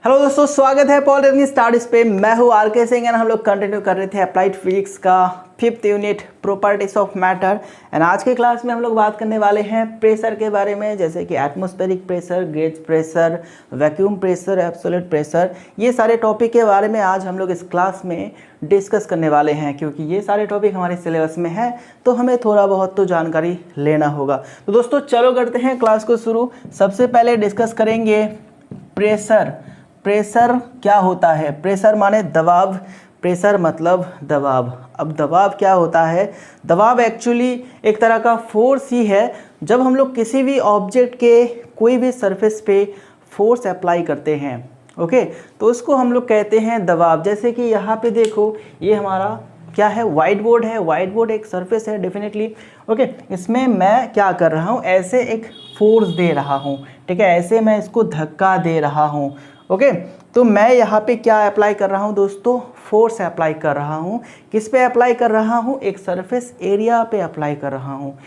Hello दोस्तों, स्वागत है पॉल रजनी स्टार्ट पे। मैं हूँ आर.के. सिंह एंड हम लोग कंटिन्यू कर रहे थे अप्लाइड फिजिक्स का 5th unit properties of matter. And आज के क्लास में हम लोग बात करने वाले हैं प्रेशर के बारे में, जैसे कि atmospheric pressure, gauge pressure, vacuum pressure, absolute pressure. ये सारे टॉपिक के बारे में आज हम लोग इस क्लास में डिस्कस करने वाले हैं, क्योंकि ये सारे टॉपिक हमारे सिलेबस में है तो हमें थोड़ा बहुत तो जानकारी लेना होगा। तो दोस्तों चलो करते हैं क्लास को शुरू। सबसे पहले डिस्कस करेंगे प्रेशर। प्रेशर क्या होता है? प्रेशर माने दबाव, प्रेशर मतलब दबाव। अब दबाव क्या होता है? दबाव एक्चुअली एक तरह का फोर्स ही है। जब हम लोग किसी भी ऑब्जेक्ट के कोई भी सरफेस पे फोर्स अप्लाई करते हैं, ओके, तो उसको हम लोग कहते हैं दबाव। जैसे कि यहाँ पे देखो, ये हमारा क्या है? वाइट बोर्ड है। वाइट बोर्ड एक सरफेस है डेफिनेटली, ओके। इसमें मैं क्या कर रहा हूँ? ऐसे एक फोर्स दे रहा हूँ, ठीक है, ऐसे मैं इसको धक्का दे रहा हूँ, ओके। तो मैं यहाँ पे क्या अप्लाई कर रहा हूँ दोस्तों? फोर्स अप्लाई कर रहा हूँ। किस पे अप्लाई कर रहा हूँ? एक सरफेस एरिया पे अप्लाई कर रहा हूँ।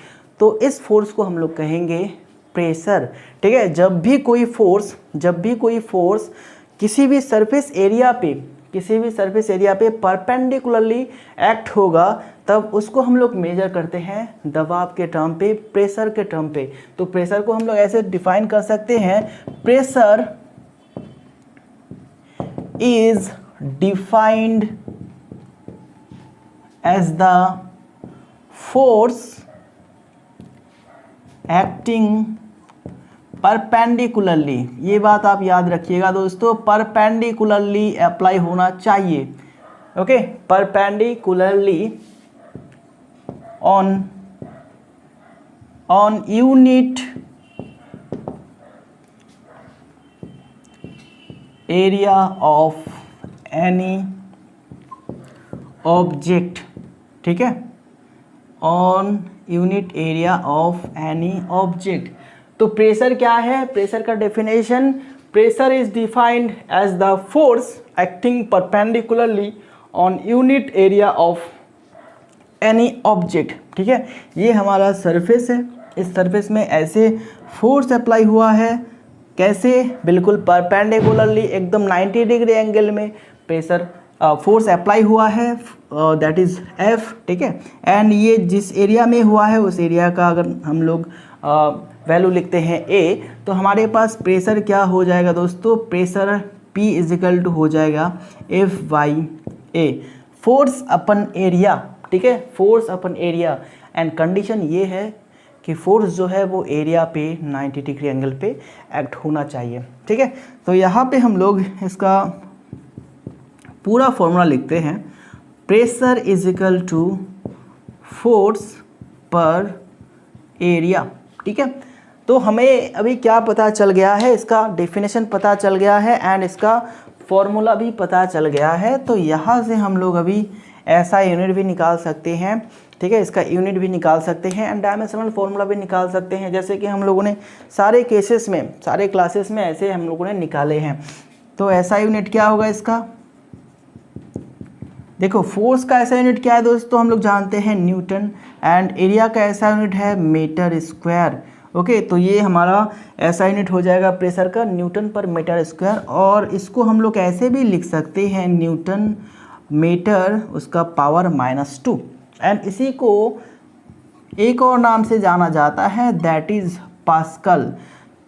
तो इस फोर्स को हम लोग कहेंगे प्रेशर, ठीक है। जब भी कोई फोर्स किसी भी सरफेस एरिया पे परपेंडिकुलरली एक्ट होगा, तब उसको हम लोग मेजर करते हैं दबाव के टर्म पे, प्रेशर के टर्म पे। तो प्रेशर को हम लोग ऐसे डिफाइन कर सकते हैं, pressure is defined as the force acting perpendicularly। ये बात आप याद रखिएगा दोस्तों, परपेंडिकुलरली अप्लाई होना चाहिए, okay. Perpendicularly on unit area of any object, ठीक है, on unit area of any object. तो प्रेशर क्या है? प्रेशर का definition, pressure is defined as the force acting perpendicularly on unit area of any object, ठीक है। ये हमारा सरफेस है, इस सरफेस में ऐसे फोर्स अप्लाई हुआ है। कैसे? बिल्कुल परपेंडिकुलरली, एकदम 90 डिग्री एंगल में प्रेशर फोर्स अप्लाई हुआ है, दैट इज़ F, ठीक है। एंड ये जिस एरिया में हुआ है उस एरिया का अगर हम लोग वैल्यू लिखते हैं A, तो हमारे पास प्रेशर क्या हो जाएगा दोस्तों? प्रेशर P इजिकल टू हो जाएगा F/A, फोर्स अपन एरिया, ठीक है, force upon area. And condition ये है कि फोर्स जो है वो एरिया पे 90 डिग्री एंगल पे एक्ट होना चाहिए, ठीक है। तो यहाँ पे हम लोग इसका पूरा फॉर्मूला लिखते हैं, pressure is equal to force पर एरिया, ठीक है। तो हमें अभी क्या पता चल गया है? इसका डेफिनेशन पता चल गया है एंड इसका फॉर्मूला भी पता चल गया है। तो यहाँ से हम लोग अभी ऐसा यूनिट भी निकाल सकते हैं, ठीक है, इसका यूनिट भी निकाल सकते हैं एंड डायमेंशनल फॉर्मूला भी निकाल सकते हैं, जैसे कि हम लोगों ने सारे केसेस में, सारे क्लासेस में ऐसे हम लोगों ने निकाले हैं। तो ऐसा यूनिट क्या होगा इसका? देखो, फोर्स का ऐसा यूनिट क्या है दोस्तों? हम लोग जानते हैं न्यूटन, एंड एरिया का ऐसा यूनिट है मीटर स्क्वायर, ओके। तो ये हमारा ऐसा यूनिट हो जाएगा प्रेशर का, न्यूटन पर मीटर स्क्वायर। और इसको हम लोग ऐसे भी लिख सकते हैं, न्यूटन मीटर उसका पावर -2। एंड इसी को एक और नाम से जाना जाता है, that is pascal.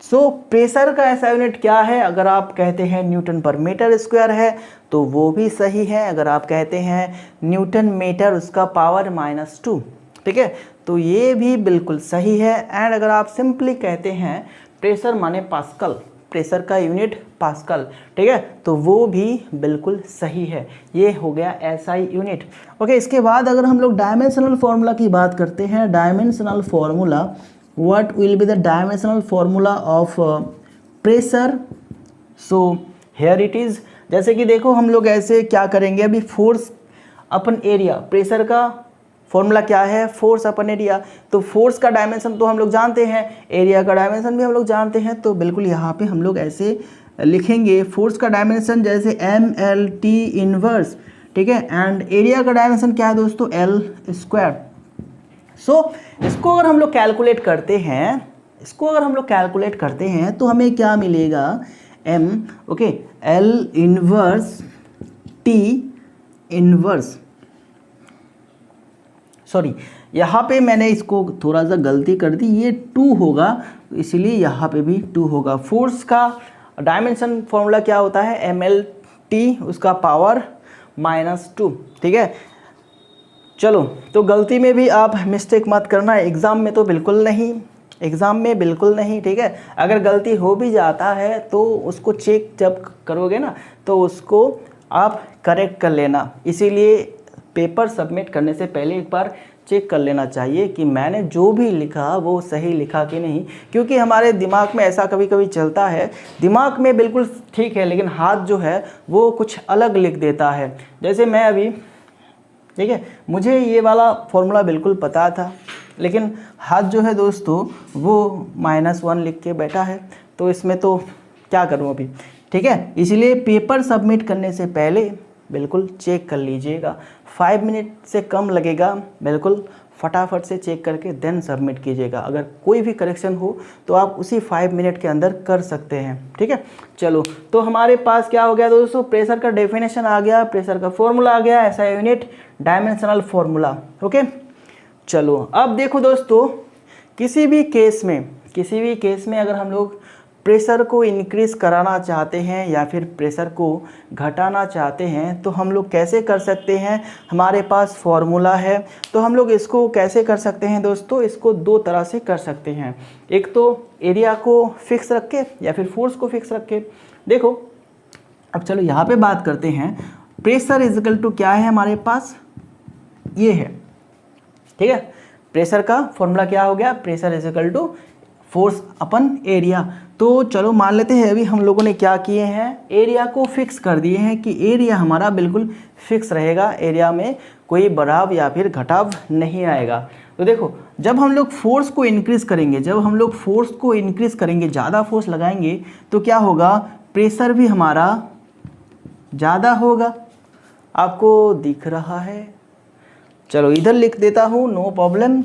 So pressure का ऐसा यूनिट क्या है? अगर आप कहते हैं न्यूटन पर मीटर स्क्वायर है तो वो भी सही है। अगर आप कहते हैं न्यूटन मीटर उसका पावर -2, ठीक है, तो ये भी बिल्कुल सही है। एंड अगर आप सिंपली कहते हैं प्रेशर माने पास्कल, प्रेशर का यूनिट पास्कल, ठीक है, तो वो भी बिल्कुल सही है। ये हो गया एसआई यूनिट, ओके। इसके बाद अगर हम लोग डायमेंशनल फार्मूला की बात करते हैं, dimensional formula, what will be the dimensional formula of pressure? So here it is. जैसे कि देखो, हम लोग ऐसे क्या करेंगे, अभी फोर्स अपन एरिया, प्रेशर का फॉर्मूला क्या है? Force upon area. तो फोर्स का डायमेंशन तो हम लोग जानते हैं, एरिया का डायमेंशन भी हम लोग जानते हैं। तो बिल्कुल यहाँ पे हम लोग ऐसे लिखेंगे, फोर्स का डायमेंशन जैसे MLT इनवर्स, ठीक है, एंड एरिया का डायमेंशन क्या है दोस्तों? L²। सो इसको अगर हम लोग कैलकुलेट करते हैं, तो हमें क्या मिलेगा? m, okay, L inverse T inverse, sorry यहाँ पे मैंने इसको थोड़ा सा गलती कर दी, ये 2 होगा तो इसलिए यहाँ पे भी 2 होगा। फोर्स का डायमेंशन फॉर्मूला क्या होता है, mLT उसका पावर -2, ठीक है। चलो, तो गलती में भी आप मिस्टेक मत करना, एग्ज़ाम में तो बिल्कुल नहीं, एग्ज़ाम में बिल्कुल नहीं, ठीक है। अगर गलती हो भी जाता है तो उसको चेक जब करोगे ना तो उसको आप करेक्ट कर लेना। इसीलिए पेपर सबमिट करने से पहले एक बार चेक कर लेना चाहिए कि मैंने जो भी लिखा वो सही लिखा कि नहीं, क्योंकि हमारे दिमाग में ऐसा कभी कभी चलता है, दिमाग में बिल्कुल ठीक है लेकिन हाथ जो है वो कुछ अलग लिख देता है। जैसे मैं अभी, ठीक है, मुझे ये वाला फॉर्मूला बिल्कुल पता था लेकिन हाथ जो है दोस्तों वो -1 लिख के बैठा है, तो इसमें तो क्या करूं अभी, ठीक है। इसलिए पेपर सबमिट करने से पहले बिल्कुल चेक कर लीजिएगा, 5 मिनट से कम लगेगा, बिल्कुल फटाफट से चेक करके देन सबमिट कीजिएगा। अगर कोई भी करेक्शन हो तो आप उसी 5 मिनट के अंदर कर सकते हैं, ठीक है। चलो, तो हमारे पास क्या हो गया दोस्तों, प्रेशर का डेफिनेशन आ गया, प्रेशर का फॉर्मूला आ गया, SI unit, dimensional formula, okay. चलो, अब देखो दोस्तों, किसी भी केस में अगर हम लोग प्रेशर को इंक्रीज़ कराना चाहते हैं या फिर प्रेशर को घटाना चाहते हैं तो हम लोग कैसे कर सकते हैं, हमारे पास फॉर्मूला है। तो हम लोग इसको कैसे कर सकते हैं दोस्तों, इसको 2 तरह से कर सकते हैं, एक तो एरिया को फिक्स रख के या फिर फोर्स को फिक्स रख के। देखो, अब चलो यहाँ पे बात करते हैं, प्रेशर इज इक्वल टू क्या है हमारे पास, ये है, ठीक है। प्रेशर का फॉर्मूला क्या हो गया, pressure is equal to force upon area. तो चलो मान लेते हैं अभी हम लोगों ने क्या किए हैं, एरिया को फिक्स कर दिए हैं कि एरिया हमारा बिल्कुल फिक्स रहेगा, एरिया में कोई बढ़ाव या फिर घटाव नहीं आएगा। तो देखो, जब हम लोग फोर्स को इंक्रीज़ करेंगे, ज़्यादा फोर्स लगाएंगे तो क्या होगा, प्रेशर भी हमारा ज़्यादा होगा। आपको दिख रहा है, चलो इधर लिख देता हूँ, नो प्रॉब्लम।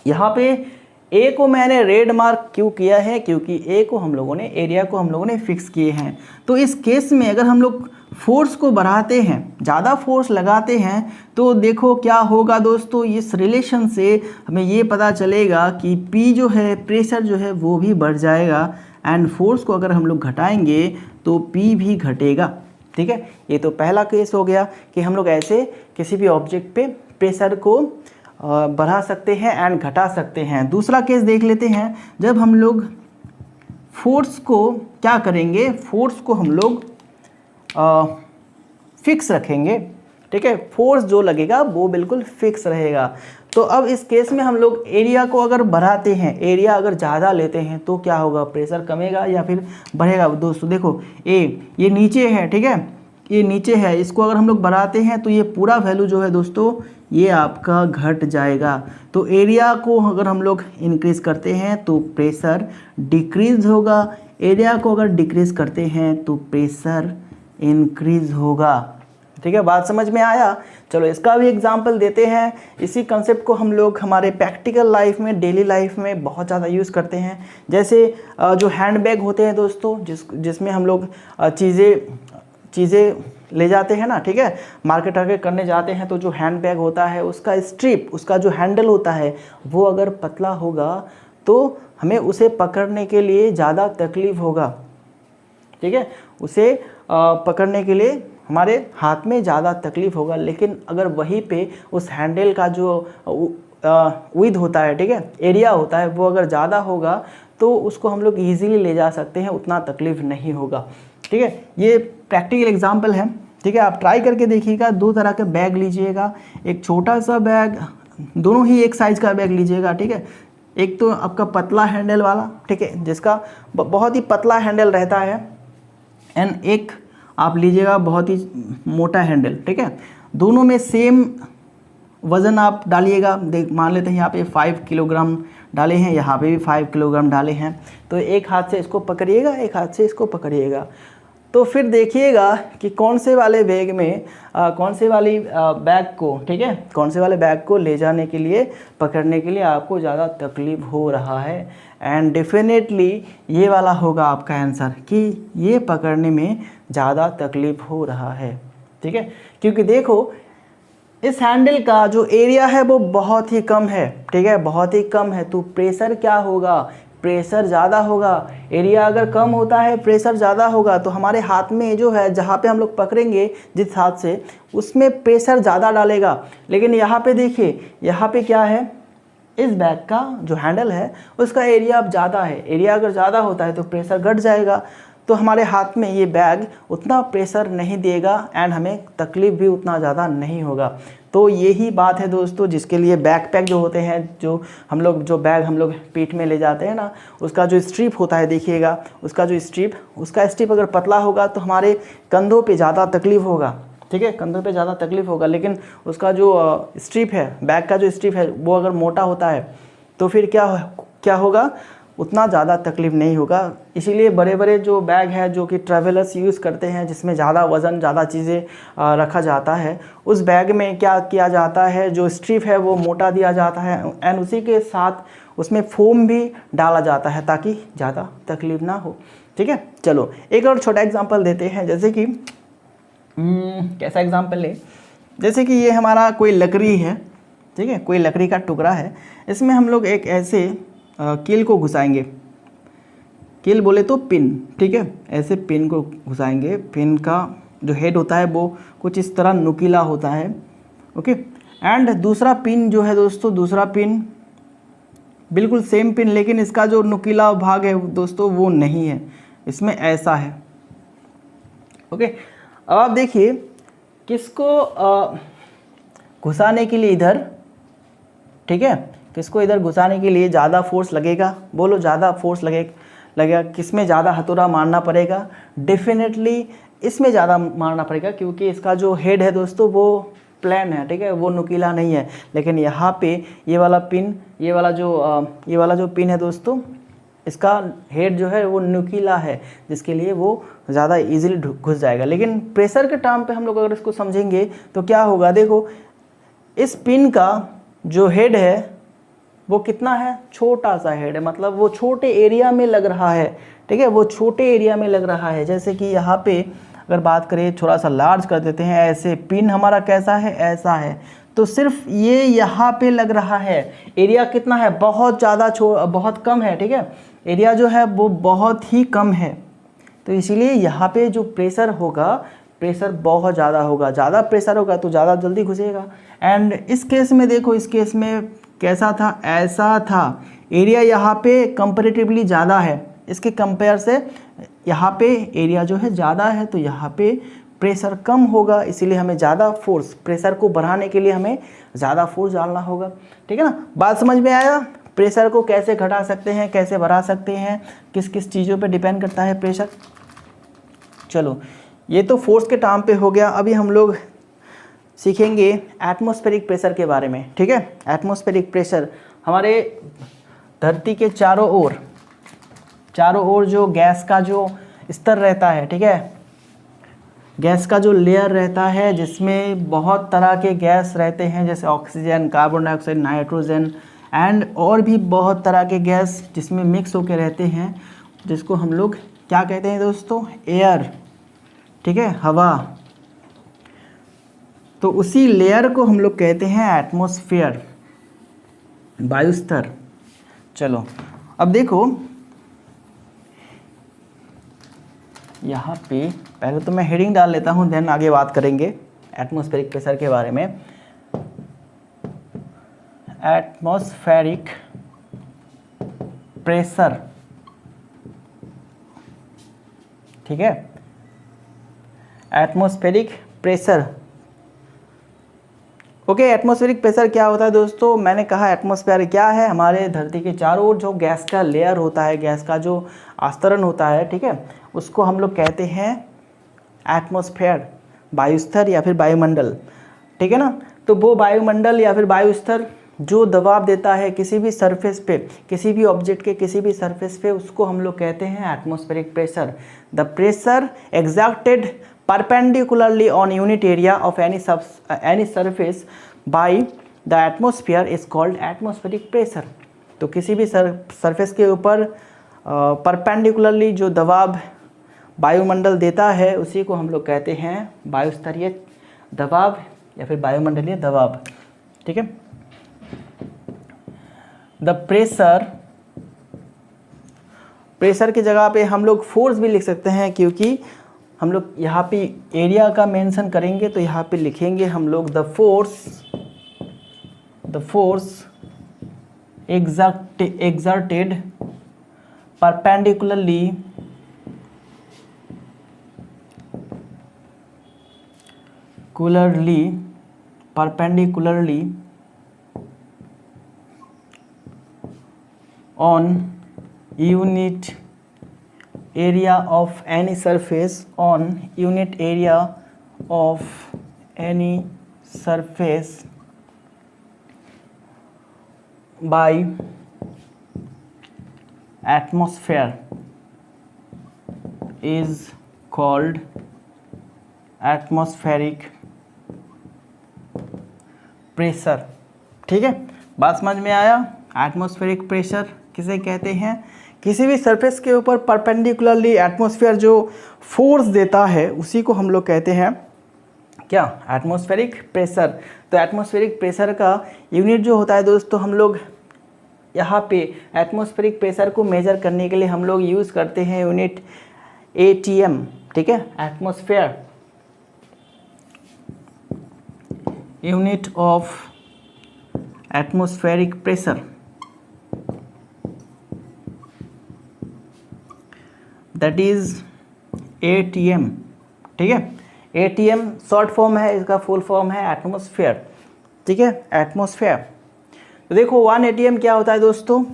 यहाँ पे ए को मैंने रेड मार्क क्यों किया है, क्योंकि ए को हम लोगों ने, एरिया को हम लोगों ने फिक्स किए हैं। तो इस केस में अगर हम लोग फोर्स को बढ़ाते हैं, ज़्यादा फोर्स लगाते हैं, तो देखो क्या होगा दोस्तों, इस रिलेशन से हमें ये पता चलेगा कि P जो है, प्रेशर जो है वो भी बढ़ जाएगा, एंड फोर्स को अगर हम लोग घटाएंगे तो P भी घटेगा, ठीक है। ये तो पहला केस हो गया कि हम लोग ऐसे किसी भी ऑब्जेक्ट पे प्रेशर को बढ़ा सकते हैं एंड घटा सकते हैं। दूसरा केस देख लेते हैं, जब हम लोग फोर्स को क्या करेंगे, फोर्स को हम लोग फिक्स रखेंगे, ठीक है, फोर्स जो लगेगा वो बिल्कुल फिक्स रहेगा। तो अब इस केस में हम लोग एरिया को अगर बढ़ाते हैं, एरिया अगर ज़्यादा लेते हैं तो क्या होगा, प्रेशर कमेगा या फिर बढ़ेगा। दोस्तों देखो, ये नीचे है, ठीक है, ये नीचे है, इसको अगर हम लोग बढ़ाते हैं तो ये पूरा वैल्यू जो है दोस्तों ये आपका घट जाएगा। तो एरिया को अगर हम लोग इंक्रीज़ करते हैं तो प्रेशर डिक्रीज़ होगा, एरिया को अगर डिक्रीज़ करते हैं तो प्रेशर इंक्रीज़ होगा, ठीक है। बात समझ में आया। चलो इसका भी एग्जांपल देते हैं। इसी कंसेप्ट को हम लोग हमारे प्रैक्टिकल लाइफ में, डेली लाइफ में बहुत ज़्यादा यूज़ करते हैं। जैसे जो हैंडबैग होते हैं दोस्तों, जिसमें हम लोग चीज़ें ले जाते हैं ना, ठीक है, मार्केट टारगेट करने जाते हैं, तो जो हैंडबैग होता है उसका स्ट्रिप, उसका जो हैंडल होता है वो अगर पतला होगा तो हमें उसे पकड़ने के लिए ज़्यादा तकलीफ़ होगा, ठीक है, उसे पकड़ने के लिए हमारे हाथ में ज़्यादा तकलीफ़ होगा। लेकिन अगर वहीं पे उस हैंडल का जो विड्थ होता है, ठीक है, एरिया होता है, वो अगर ज़्यादा होगा तो उसको हम लोग ईजीली ले जा सकते हैं, उतना तकलीफ़ नहीं होगा, ठीक है। ये प्रैक्टिकल एग्जांपल है, ठीक है। आप ट्राई करके देखिएगा। 2 तरह के बैग लीजिएगा, एक छोटा सा बैग, दोनों ही एक साइज़ का बैग लीजिएगा, ठीक है। एक तो आपका पतला हैंडल वाला, ठीक है, जिसका बहुत ही पतला हैंडल रहता है, एंड एक आप लीजिएगा बहुत ही मोटा हैंडल, ठीक है। दोनों में सेम वज़न आप डालिएगा। मान लेते हैं यहाँ पे 5 किलोग्राम डाले हैं, यहाँ पे भी 5 किलोग्राम डाले हैं, तो एक हाथ से इसको पकड़िएगा, एक हाथ से इसको पकड़िएगा। तो फिर देखिएगा कि कौन से वाले बैग में कौन से वाली बैग को, ठीक है, कौन से वाले बैग को ले जाने के लिए, पकड़ने के लिए आपको ज़्यादा तकलीफ़ हो रहा है। एंड डेफिनेटली ये वाला होगा आपका आंसर कि ये पकड़ने में ज़्यादा तकलीफ़ हो रहा है, ठीक है। क्योंकि देखो इस हैंडल का जो एरिया है वो बहुत ही कम है, ठीक है, बहुत ही कम है। तो प्रेशर क्या होगा, प्रेशर ज़्यादा होगा। एरिया अगर कम होता है, प्रेशर ज़्यादा होगा, तो हमारे हाथ में जो है, जहाँ पे हम लोग पकड़ेंगे जिस हाथ से, उसमें प्रेशर ज़्यादा डालेगा। लेकिन यहाँ पे देखिए, यहाँ पे क्या है, इस बैग का जो हैंडल है उसका एरिया अब ज़्यादा है। एरिया अगर ज़्यादा होता है तो प्रेशर घट जाएगा, तो हमारे हाथ में ये बैग उतना प्रेशर नहीं देगा एंड हमें तकलीफ़ भी उतना ज़्यादा नहीं होगा। तो यही बात है दोस्तों, जिसके लिए बैकपैक जो होते हैं, जो हम लोग जो बैग हम लोग पीठ में ले जाते हैं ना, उसका जो स्ट्रिप होता है, देखिएगा उसका जो स्ट्रिप अगर पतला होगा तो हमारे कंधों पे ज़्यादा तकलीफ़ होगा, ठीक है, कंधों पे ज़्यादा तकलीफ़ होगा। लेकिन उसका जो स्ट्रिप है, बैग का जो स्ट्रिप है, वो अगर मोटा होता है तो फिर क्या होगा, उतना ज़्यादा तकलीफ़ नहीं होगा। इसीलिए बड़े बड़े जो बैग है जो कि ट्रैवलर्स यूज़ करते हैं, जिसमें ज़्यादा वज़न, ज़्यादा चीज़ें रखा जाता है, उस बैग में क्या किया जाता है, जो स्ट्रिप है वो मोटा दिया जाता है एंड उसी के साथ उसमें फोम भी डाला जाता है ताकि ज़्यादा तकलीफ़ ना हो, ठीक है। चलो एक और छोटा एग्जांपल देते हैं, जैसे कि कैसा एग्जांपल ले, जैसे कि ये हमारा कोई लकड़ी है, ठीक है, कोई लकड़ी का टुकड़ा है, इसमें हम लोग एक ऐसे कील को घुसाएंगे, कील बोले तो पिन, ठीक है, ऐसे पिन को घुसाएंगे। पिन का जो हेड होता है वो कुछ इस तरह नुकीला होता है, ओके। एंड दूसरा पिन जो है दोस्तों, दूसरा पिन बिल्कुल सेम पिन, लेकिन इसका जो नुकीला भाग है दोस्तों वो नहीं है, इसमें ऐसा है, ओके। अब आप देखिए किसको घुसाने के लिए इधर, ठीक है, किसको इधर घुसाने के लिए ज़्यादा फोर्स लगेगा, बोलो ज़्यादा फोर्स लगेगा, किस में ज़्यादा हथौड़ा मारना पड़ेगा, डेफिनेटली इसमें ज़्यादा मारना पड़ेगा, क्योंकि इसका जो हेड है दोस्तों वो प्लेन है, ठीक है, वो नुकीला नहीं है। लेकिन यहाँ पे ये वाला पिन, ये वाला जो पिन है दोस्तों, इसका हेड जो है वो नुकीला है, जिसके लिए वो ज़्यादा इजीली घुस जाएगा। लेकिन प्रेशर के टर्म पे हम लोग अगर इसको समझेंगे तो क्या होगा, देखो इस पिन का जो हेड है वो कितना है, छोटा सा हेड है, मतलब वो छोटे एरिया में लग रहा है, ठीक है, वो छोटे एरिया में लग रहा है। जैसे कि यहाँ पे अगर बात करें, थोड़ा सा लार्ज कर देते हैं, ऐसे पिन हमारा कैसा है, ऐसा है, तो सिर्फ ये यहाँ पे लग रहा है। एरिया कितना है, बहुत ज़्यादा बहुत कम है, ठीक है, एरिया जो है वो बहुत ही कम है। तो इसीलिए यहाँ पे जो प्रेशर होगा, प्रेशर बहुत ज़्यादा होगा, ज़्यादा प्रेशर होगा तो ज़्यादा जल्दी घुसेगा। एंड इस केस में देखो, इस केस में कैसा था, ऐसा था, एरिया यहाँ पे कंपैरेटिवली ज़्यादा है, इसके कंपेयर से यहाँ पे एरिया जो है ज़्यादा है, तो यहाँ पे प्रेशर कम होगा। इसीलिए हमें ज़्यादा फोर्स, प्रेशर को बढ़ाने के लिए हमें ज़्यादा फोर्स डालना होगा, ठीक है ना। बात समझ में आया, प्रेशर को कैसे घटा सकते हैं, कैसे बढ़ा सकते हैं, किस किस चीज़ों पे डिपेंड करता है प्रेशर। चलो ये तो फोर्स के टर्म पे हो गया। अभी हम लोग सीखेंगे एटमॉस्फेरिक प्रेशर के बारे में, ठीक है। एटमॉस्फेरिक प्रेशर हमारे धरती के चारों ओर जो गैस का जो स्तर रहता है, ठीक है, गैस का जो लेयर रहता है, जिसमें बहुत तरह के गैस रहते हैं, जैसे oxygen, carbon dioxide, nitrogen and और भी बहुत तरह के गैस जिसमें मिक्स होके रहते हैं, जिसको हम लोग क्या कहते हैं दोस्तों, एयर, ठीक है, हवा। तो उसी लेयर को हम लोग कहते हैं एटमॉस्फेयर, वायुस्तर। चलो अब देखो, यहाँ पे पहले तो मैं हेडिंग डाल लेता हूँ, देन आगे बात करेंगे एटमॉस्फेरिक प्रेशर के बारे में। एटमॉस्फेरिक प्रेशर, ठीक है, atmospheric pressure, okay. Atmospheric pressure क्या होता है दोस्तों, मैंने कहा एटमॉस्फेयर क्या है, हमारे धरती के चारों ओर जो गैस का लेयर होता है, गैस का जो आस्तरण होता है, ठीक है, उसको हम लोग कहते हैं एटमॉस्फेयर, वायुस्तर या फिर वायुमंडल, ठीक है ना। तो वो वायुमंडल या फिर वायुस्तर जो दबाव देता है किसी भी सरफेस पे, किसी भी ऑब्जेक्ट के किसी भी सरफेस पे, उसको हम लोग कहते हैं atmospheric pressure. The pressure exerted perpendicularly on unit area of any surface by the atmosphere is called atmospheric pressure. तो किसी भी सरफेस के ऊपर परपेंडिकुलरली जो दबाव वायुमंडल देता है उसी को हम लोग कहते हैं वायुस्तरीय दबाव या फिर वायुमंडलीय दबाव। ठीक है। द प्रेशर की जगह पे हम लोग फोर्स भी लिख सकते हैं, क्योंकि हम लोग यहाँ पे एरिया का मेंशन करेंगे तो यहाँ पे लिखेंगे हम लोग the force exerted perpendicularly on unit area of any surface by atmosphere is called atmospheric pressure. ठीक है, बात समझ में आया। एटमॉस्फेरिक प्रेशर किसे कहते हैं? किसी भी सरफेस के ऊपर परपेंडिकुलरली एटमॉस्फेयर जो फोर्स देता है उसी को हम लोग कहते हैं क्या? Atmospheric pressure. तो एटमॉस्फेरिक प्रेशर का यूनिट जो होता है दोस्तों, हम लोग यहाँ पे एटमॉस्फेरिक प्रेशर को मेजर करने के लिए हम लोग यूज़ करते हैं यूनिट ATM। ठीक है, atmosphere unit of atmospheric pressure, that is ATM। ठीक है, ATM शॉर्ट फॉर्म है, इसका फुल फॉर्म है एटमॉस्फेयर। ठीक है, एटमॉस्फेयर। तो देखो 1 ATM क्या होता है दोस्तों?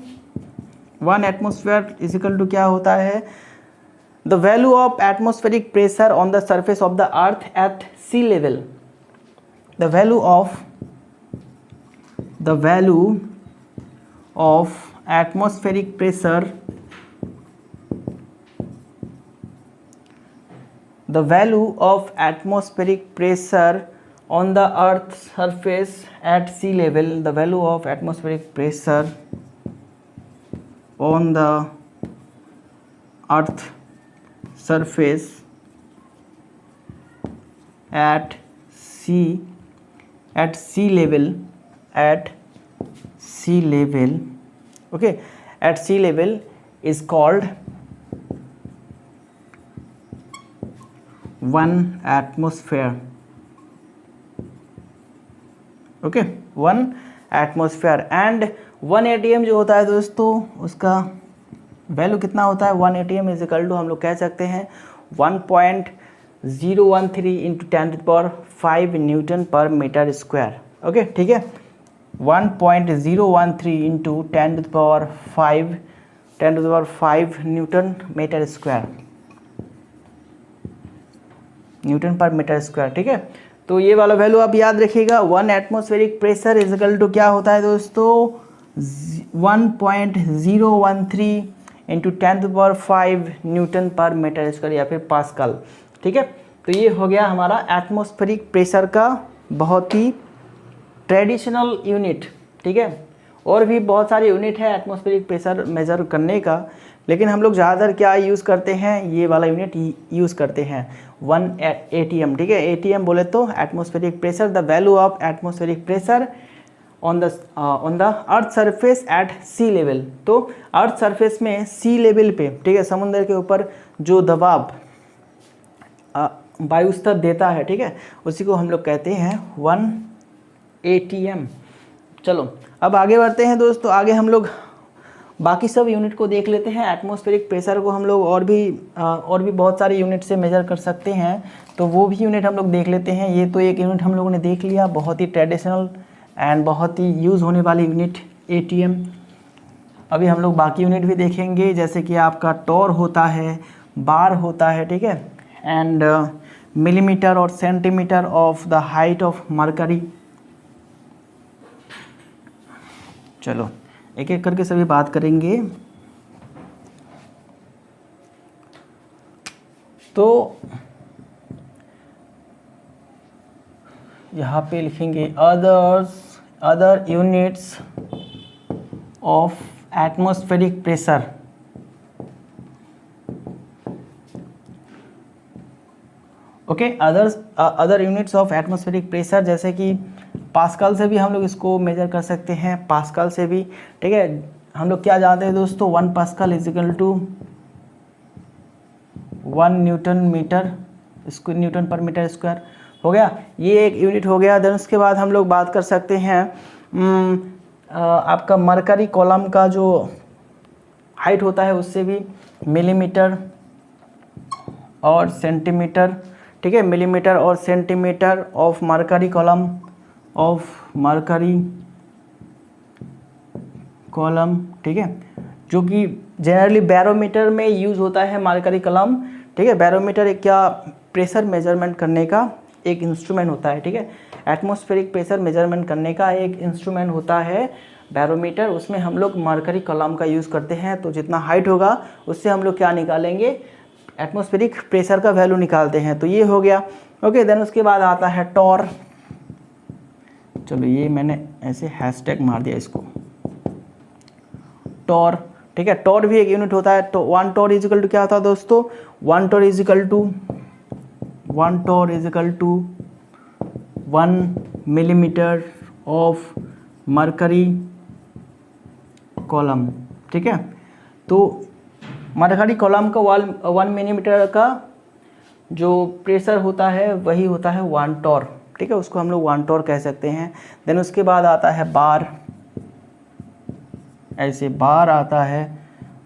1 एटमॉस्फेयर इज इक्वल टू क्या होता है? The value of atmospheric pressure on the surface of the earth at sea level. The value of atmospheric pressure, the value of atmospheric pressure on the earth's surface at sea level, the value of atmospheric pressure on the earth surface at sea level, okay, at sea level is called 1 atmosphere। Okay, 1 atmosphere. And 1 ATM जो होता है दोस्तों, उसका value कितना होता है? 1 ATM is equal to हम लोग कह सकते हैं 1.013 इंटू 10⁵ न्यूटन पर मीटर स्क्वायर। ओके, ठीक है, 1.013 into 10⁵ newton metre square, newton पर मीटर स्क्वायर। ठीक है, तो ये वाला वैल्यू आप याद रखिएगा। 1 atmospheric pressure is equal to क्या होता है दोस्तों? 1.013 इंटू 10⁵ न्यूटन पर मीटर स्क्वायर या फिर पास्कल। ठीक है, तो ये हो गया हमारा एटमॉस्फेरिक प्रेशर का बहुत ही ट्रेडिशनल यूनिट। ठीक है, और भी बहुत सारे यूनिट है एटमॉस्फेरिक प्रेशर मेजर करने का, लेकिन हम लोग ज़्यादातर क्या यूज़ करते हैं? ये वाला यूनिट यूज़ करते हैं 1 ATM। ठीक है, ATM बोले तो atmospheric pressure, the value of atmospheric pressure on the earth surface at sea level. तो अर्थ सरफेस में सी लेवल पे, ठीक है, समुद्र के ऊपर जो दबाव वायु स्तर देता है, ठीक है, उसी को हम लोग कहते हैं 1 ATM। चलो अब आगे बढ़ते हैं दोस्तों। आगे हम लोग बाकी सब यूनिट को देख लेते हैं। एटमॉस्फेरिक प्रेशर को हम लोग और भी बहुत सारे यूनिट से मेजर कर सकते हैं, तो वो भी यूनिट हम लोग देख लेते हैं। ये तो एक यूनिट हम लोगों ने देख लिया, बहुत ही ट्रेडिशनल एंड बहुत ही यूज़ होने वाली यूनिट ATM। अभी हम लोग बाकी यूनिट भी देखेंगे, जैसे कि आपका टॉर होता है, बार होता है, ठीक है, एंड मिलीमीटर और centimetre of the height of mercury. चलो एक एक करके सभी बात करेंगे। तो यहाँ पे लिखेंगे other units of atmospheric pressure. Okay, other units of atmospheric pressure, जैसे कि पास्कल से भी हम लोग इसको मेजर कर सकते हैं, पास्कल से भी। ठीक है, हम लोग क्या जानते हैं दोस्तों, 1 pascal is equal to 1 newton metre square, newton पर मीटर स्क्वायर हो गया, ये एक यूनिट हो गया। देन उसके बाद हम लोग बात कर सकते हैं आपका मरकरी कॉलम का जो हाइट होता है उससे भी मिलीमीटर और सेंटीमीटर। ठीक है, मिलीमीटर और सेंटीमीटर ऑफ मरकरी कॉलम। ठीक है, जो कि जनरली बैरोमीटर में यूज़ होता है मरकरी कॉलम। ठीक है, बैरोमीटर एक क्या प्रेशर मेजरमेंट करने का एक इंस्ट्रूमेंट होता है। ठीक है, एटमॉस्फेरिक प्रेशर मेजरमेंट करने का एक इंस्ट्रूमेंट होता है बैरोमीटर, उसमें हम लोग मरकरी कॉलम का यूज़ करते हैं। तो जितना हाइट होगा उससे हम लोग क्या निकालेंगे, एटमॉस्फेरिक प्रेशर का वैल्यू निकालते हैं। तो ये हो गया। ओके, देन उसके बाद आता है टॉर। चलो ये मैंने ऐसे हैशटैग मार दिया इसको, टॉर। ठीक है, टॉर भी एक यूनिट होता है। तो 1 टॉर इज इक्वल टू क्या होता है दोस्तों, 1 torr is equal to 1 millimetre of mercury column. ठीक है, तो मरकरी कॉलम का 1 मिलीमीटर का जो प्रेशर होता है वही होता है 1 टॉर। ठीक है, उसको हम लोग 1 टॉर कह सकते हैं। देन उसके बाद आता है बार। ऐसे बार आता है,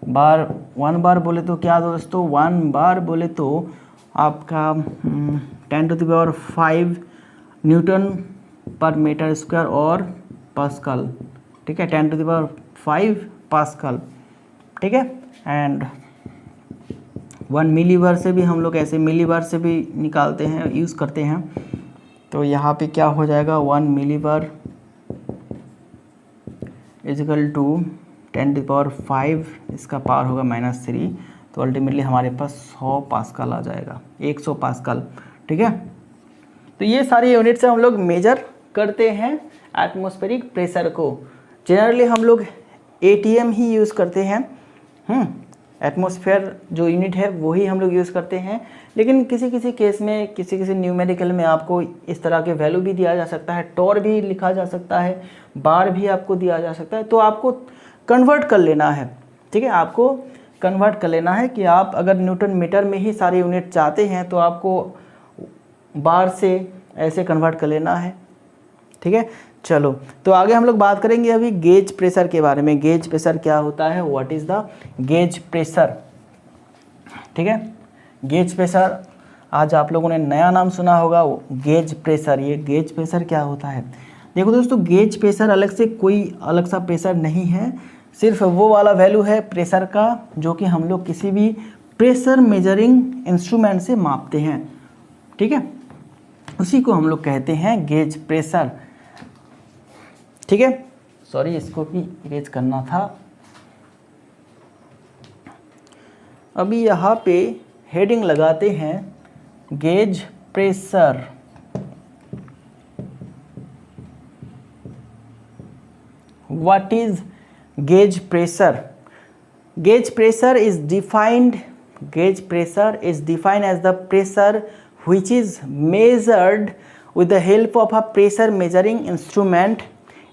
बार 1 बार बोले तो क्या दोस्तों, 1 बार बोले तो आपका 10⁵ न्यूटन पर मीटर स्क्वायर और पास्कल। ठीक है, 10⁵ पास्कल। ठीक है, एंड 1 मिलीबार से भी हम लोग ऐसे मिलीबार से भी निकालते हैं, यूज़ करते हैं। तो यहाँ पे क्या हो जाएगा, 1 मिलीबार इज इक्वल टू 10⁵, इसका पावर होगा -3। तो अल्टीमेटली हमारे पास 100 पास्कल आ जाएगा, 100 पास्कल। ठीक है, तो ये सारी यूनिट से हम लोग मेजर करते हैं एटमॉस्फेरिक प्रेशर को। जनरली हम लोग ATM ही यूज़ करते हैं। एटमॉस्फेयर जो यूनिट है वही हम लोग यूज़ करते हैं, लेकिन किसी किसी केस में, किसी किसी न्यूमेरिकल में आपको इस तरह के वैल्यू भी दिया जा सकता है, टॉर भी लिखा जा सकता है, बार भी आपको दिया जा सकता है। तो आपको कन्वर्ट कर लेना है। ठीक है, आपको कन्वर्ट कर लेना है कि आप अगर न्यूटन मीटर में ही सारे यूनिट चाहते हैं तो आपको बार से ऐसे कन्वर्ट कर लेना है। ठीक है, चलो तो आगे हम लोग बात करेंगे अभी गेज प्रेशर के बारे में। गेज प्रेशर क्या होता है, what is the gauge pressure. ठीक है, गेज प्रेशर आज आप लोगों ने नया नाम सुना होगा, गेज प्रेशर। ये गेज प्रेशर क्या होता है, देखो दोस्तों, गेज प्रेशर अलग से कोई अलग सा प्रेशर नहीं है, सिर्फ वो वाला वैल्यू है प्रेशर का जो कि हम लोग किसी भी प्रेशर मेजरिंग इंस्ट्रूमेंट से मापते हैं। ठीक है, उसी को हम लोग कहते हैं गेज प्रेशर। ठीक है, सॉरी इसको भी इरेज करना था। अभी यहाँ पे हेडिंग लगाते हैं gauge pressure. What is gauge pressure? Gauge pressure is defined as the pressure which is measured with the help of a pressure measuring instrument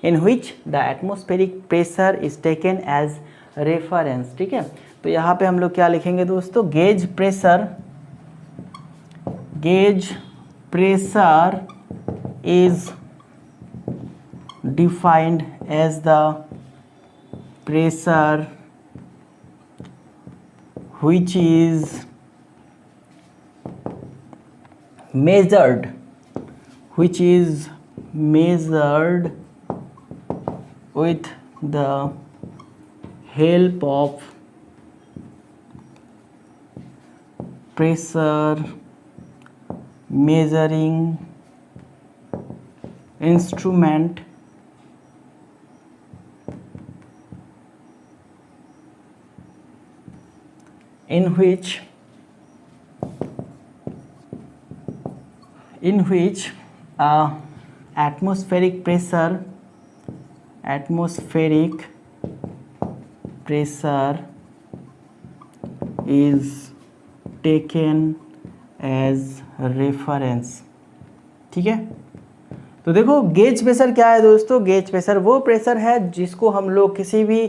in which the atmospheric pressure is taken as reference। ठीक है, तो यहाँ पे हम लोग क्या लिखेंगे दोस्तों, gauge pressure is defined as the pressure which is measured with the help of pressure measuring instrument in which atmospheric pressure is taken as reference। ठीक है, तो देखो गेज प्रेशर क्या है दोस्तों, गेज प्रेशर वो प्रेशर है जिसको हम लोग किसी भी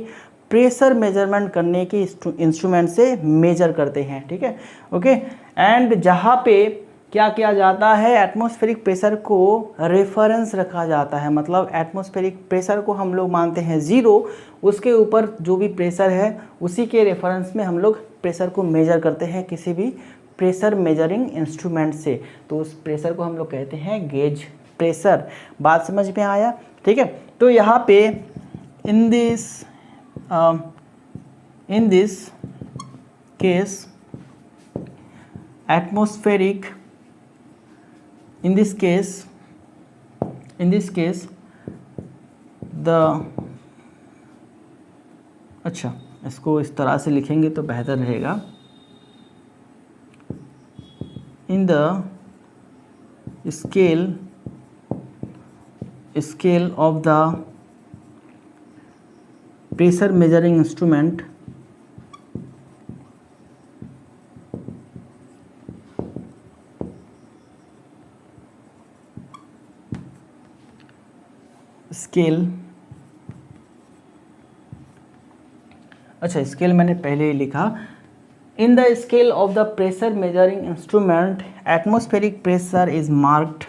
प्रेशर मेजरमेंट करने की इंस्ट्रूमेंट से मेजर करते हैं। ठीक है, ओके। एंड जहाँ पे क्या किया जाता है, एटमॉस्फेरिक प्रेशर को रेफरेंस रखा जाता है, मतलब एटमॉस्फेरिक प्रेशर को हम लोग मानते हैं ज़ीरो, उसके ऊपर जो भी प्रेशर है उसी के रेफरेंस में हम लोग प्रेशर को मेजर करते हैं किसी भी प्रेशर मेजरिंग इंस्ट्रूमेंट से। तो उस प्रेशर को हम लोग कहते हैं गेज प्रेशर। बात समझ में आया? ठीक है, तो यहाँ पे in this case atmospheric in this case the अच्छा, इसको इस तरह से लिखेंगे तो बेहतर रहेगा। In the scale of the pressure measuring instrument, scale, अच्छा स्केल मैंने पहले ही लिखा। In the scale of the pressure measuring instrument atmospheric pressure is marked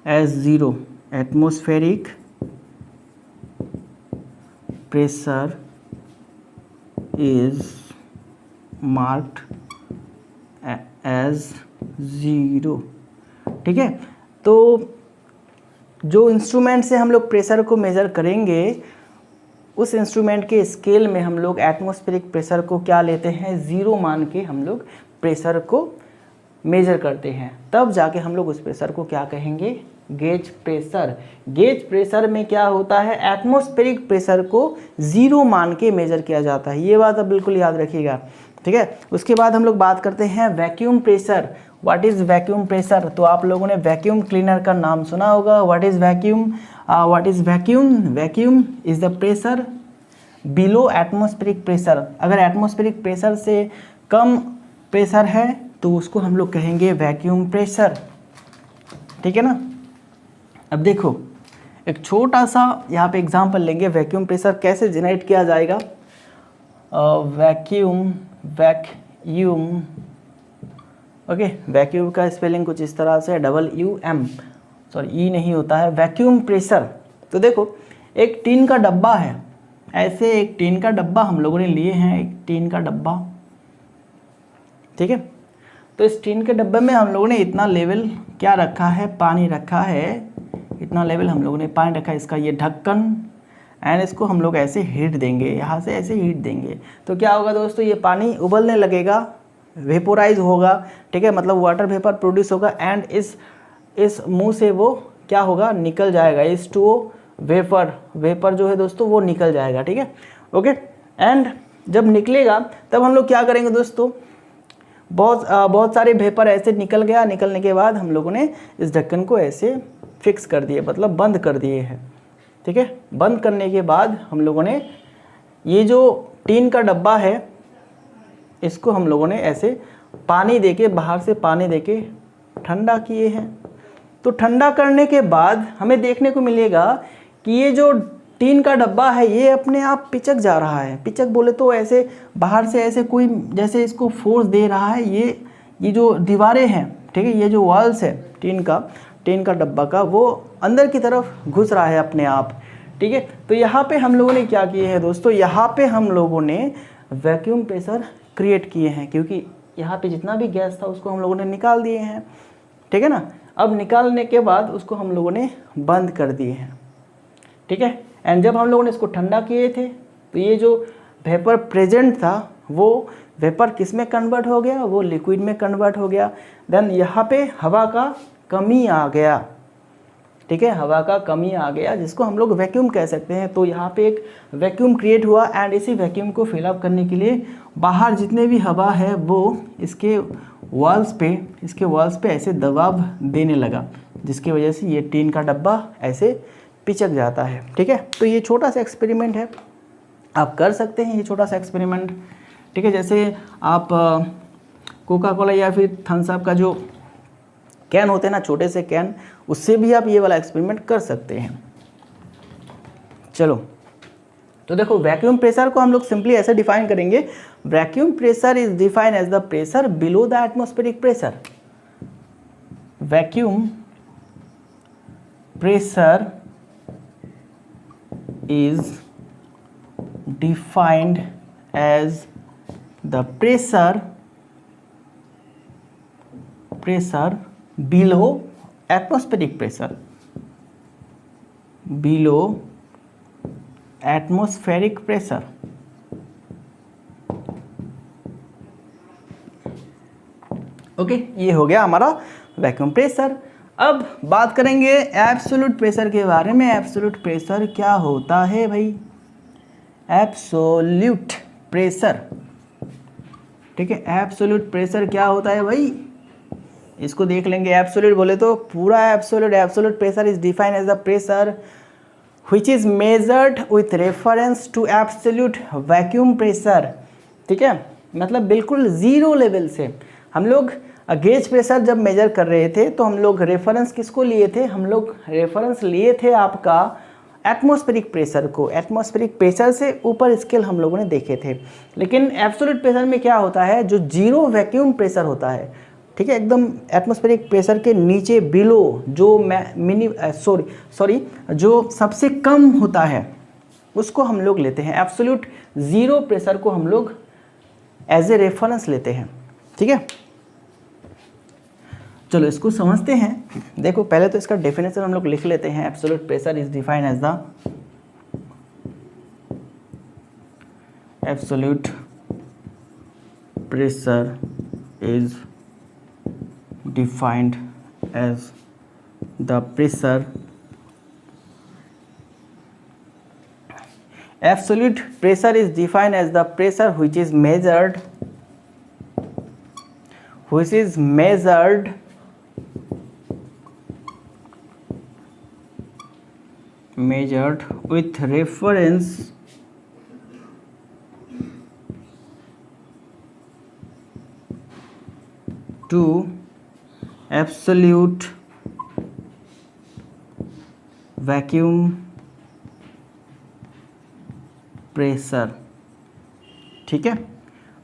as zero. Atmospheric pressure is marked as zero. ठीक है, तो जो इंस्ट्रूमेंट से हम लोग प्रेशर को मेज़र करेंगे उस इंस्ट्रूमेंट के स्केल में हम लोग एटमॉस्फेरिक प्रेशर को क्या लेते हैं, ज़ीरो मान के हम लोग प्रेशर को मेज़र करते हैं। तब जाके हम लोग उस प्रेशर को क्या कहेंगे, गेज प्रेशर। गेज प्रेशर में क्या होता है, एटमॉस्फेरिक प्रेशर को ज़ीरो मान के मेज़र किया जाता है। ये बात अब बिल्कुल याद रखिएगा। ठीक है, उसके बाद हम लोग बात करते हैं vacuum pressure. What is vacuum pressure? तो आप लोगों ने वैक्यूम क्लीनर का नाम सुना होगा। What is vacuum? Vacuum is the pressure below atmospheric pressure. अगर एटमॉस्फेरिक प्रेशर से कम प्रेशर है तो उसको हम लोग कहेंगे वैक्यूम प्रेशर। ठीक है ना। अब देखो एक छोटा सा यहाँ पे एग्जांपल लेंगे, वैक्यूम प्रेशर कैसे जनरेट किया जाएगा। वैक्यूम ओके, वैक्यूम का स्पेलिंग कुछ इस तरह से WUM, सॉरी ई नहीं होता है, वैक्यूम प्रेशर। तो देखो एक टीन का डब्बा है, ऐसे एक टीन का डब्बा हम लोगों ने लिए हैं, एक टीन का डब्बा। ठीक है, तो इस टीन के डब्बे में हम लोगों ने इतना लेवल क्या रखा है, पानी रखा है, इतना लेवल हम लोगों ने पानी रखा है, इसका ये ढक्कन, एंड इसको हम लोग ऐसे हीट देंगे, यहाँ से ऐसे हीट देंगे तो क्या होगा दोस्तों, ये पानी उबलने लगेगा, वेपोराइज होगा। ठीक है, मतलब वाटर वेपर प्रोड्यूस होगा एंड इस मुंह से वो क्या होगा, निकल जाएगा। इस टू वेपर जो है दोस्तों वो निकल जाएगा। ठीक है, ओके। एंड जब निकलेगा तब हम लोग क्या करेंगे दोस्तों, बहुत सारे वेपर ऐसे निकल गया। निकलने के बाद हम लोगों ने इस ढक्कन को ऐसे फिक्स कर दिए, मतलब बंद कर दिए हैं। ठीक है, बंद करने के बाद हम लोगों ने ये जो टीन का डब्बा है इसको हम लोगों ने ऐसे पानी देके, बाहर से पानी देके ठंडा किए हैं। तो ठंडा करने के बाद हमें देखने को मिलेगा कि ये जो टीन का डब्बा है ये अपने आप पिचक जा रहा है। पिचक बोले तो ऐसे बाहर से ऐसे कोई जैसे इसको फोर्स दे रहा है। ये जो दीवारें हैं, ठीक है, ये जो वॉल्स है टीन का डब्बा का, वो अंदर की तरफ घुस रहा है अपने आप। ठीक है, तो यहाँ पे हम लोगों ने क्या किए हैं दोस्तों, यहाँ पे हम लोगों ने वैक्यूम प्रेशर क्रिएट किए हैं, क्योंकि यहाँ पे जितना भी गैस था उसको हम लोगों ने निकाल दिए हैं। ठीक है ना। अब निकालने के बाद उसको हम लोगों ने बंद कर दिए हैं। ठीक है, एंड जब हम लोगों ने इसको ठंडा किए थे तो ये जो वेपर प्रेजेंट था वो वेपर किस में कन्वर्ट हो गया, वो लिक्विड में कन्वर्ट हो गया। देन यहाँ पे हवा का कमी आ गया। ठीक है, हवा का कमी आ गया जिसको हम लोग वैक्यूम कह सकते हैं। तो यहाँ पे एक वैक्यूम क्रिएट हुआ एंड इसी वैक्यूम को फिलअप करने के लिए बाहर जितने भी हवा है वो इसके वॉल्स पे ऐसे दबाव देने लगा, जिसकी वजह से ये टीन का डब्बा ऐसे पिचक जाता है। ठीक है, तो ये छोटा सा एक्सपेरिमेंट है, आप कर सकते हैं ये छोटा सा एक्सपेरिमेंट। ठीक है, जैसे आप कोका कोला या फिर थम्स अप का जो कैन होते हैं ना, छोटे से कैन, उससे भी आप ये वाला एक्सपेरिमेंट कर सकते हैं। चलो, तो देखो वैक्यूम प्रेशर को हम लोग सिंपली ऐसे डिफाइन करेंगे, vacuum pressure is defined as the pressure below the atmospheric pressure. Vacuum pressure is defined as the pressure below atmospheric pressure, below atmospheric pressure। Okay, ये हो गया हमारा वैक्यूम प्रेशर। अब बात करेंगे एब्सोल्यूट प्रेशर के बारे में। एब्सोल्यूट प्रेशर क्या होता है भाई? एब्सोल्यूट प्रेशर, ठीक है, एब्सोल्यूट प्रेशर क्या होता है भाई? इसको देख लेंगे। एब्सोल्यूट बोले तो पूरा absolute pressure is defined as the pressure which is measured with reference to absolute vacuum pressure. ठीक है, मतलब बिल्कुल ज़ीरो लेवल से। हम लोग गेज प्रेशर जब मेजर कर रहे थे तो हम लोग रेफरेंस किसको लिए थे? हम लोग रेफरेंस लिए थे आपका एटमॉस्फेरिक प्रेशर को। एटमॉस्फेरिक प्रेशर से ऊपर स्केल हम लोगों ने देखे थे। लेकिन एब्सोल्यूट प्रेशर में क्या होता है? जो जीरो वैक्यूम प्रेशर होता है, ठीक है, एकदम एटमॉस्फेरिक प्रेशर के नीचे बिलो जो जो सबसे कम होता है उसको हम लोग लेते हैं। एब्सोल्यूट ज़ीरो प्रेशर को हम लोग एज ए रेफरेंस लेते हैं। ठीक है, चलो इसको समझते हैं। देखो पहले तो इसका डेफिनेशन हम लोग लिख लेते हैं। Absolute pressure is defined as the absolute pressure is defined as the pressure, absolute pressure is defined as the pressure which is measured with reference to absolute vacuum pressure. ठीक है,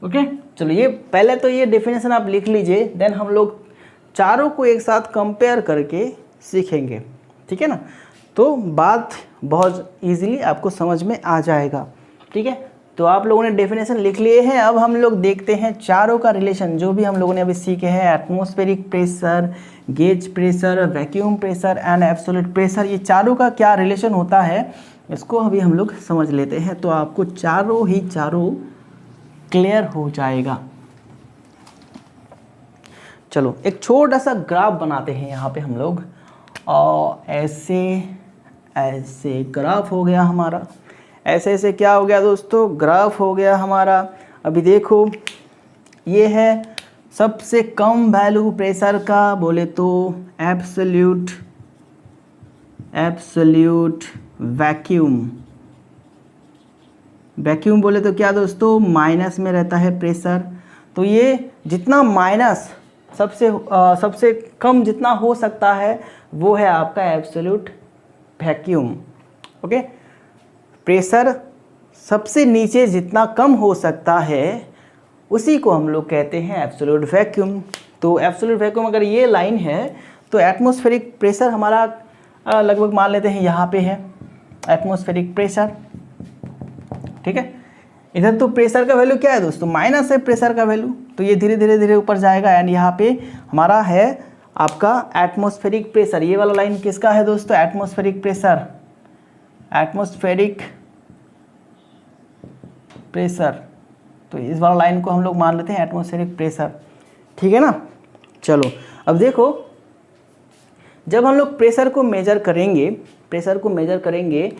ओके, चलो ये पहले तो ये डेफिनेशन आप लिख लीजिए, देन हम लोग चारों को एक साथ कंपेयर करके सीखेंगे। ठीक है ना, तो बात बहुत इजीली आपको समझ में आ जाएगा। ठीक है, तो आप लोगों ने डेफिनेशन लिख लिए हैं। अब हम लोग देखते हैं चारों का रिलेशन, जो भी हम लोगों ने अभी सीखे हैं, atmospheric pressure, gauge pressure, vacuum pressure and absolute pressure, ये चारों का क्या रिलेशन होता है इसको अभी हम लोग समझ लेते हैं। तो आपको चारों क्लियर हो जाएगा। चलो एक छोटा सा ग्राफ बनाते हैं यहाँ पे हम लोग, और ऐसे ग्राफ हो गया हमारा। ऐसे क्या हो गया दोस्तों? ग्राफ हो गया हमारा। अभी देखो ये है सबसे कम वैल्यू प्रेशर का, बोले तो एब्सोल्यूट वैक्यूम बोले तो क्या दोस्तों? माइनस में रहता है प्रेशर। तो ये जितना माइनस सबसे कम जितना हो सकता है वो है आपका एब्सोल्यूट वैक्यूम। ओके, प्रेशर सबसे नीचे जितना कम हो सकता है उसी को हम लोग कहते हैं एब्सोल्यूट वैक्यूम। तो एब्सोल्यूट वैक्यूम अगर ये लाइन है तो एटमॉस्फेरिक प्रेशर हमारा लगभग मान लेते हैं यहाँ पे है एटमॉस्फेरिक प्रेशर। ठीक है, इधर तो प्रेशर का वैल्यू क्या है दोस्तों? माइनस है प्रेशर का वैल्यू, तो ये धीरे ऊपर जाएगा एंड यहाँ पे हमारा है आपका एटमॉस्फेरिक प्रेशर। ये वाला लाइन किसका है दोस्तों? Atmospheric pressure. तो इस वाला लाइन को हम लोग मान लेते हैं एटमॉस्फेरिक प्रेशर। ठीक है ना, चलो अब देखो जब हम लोग प्रेशर को मेजर करेंगे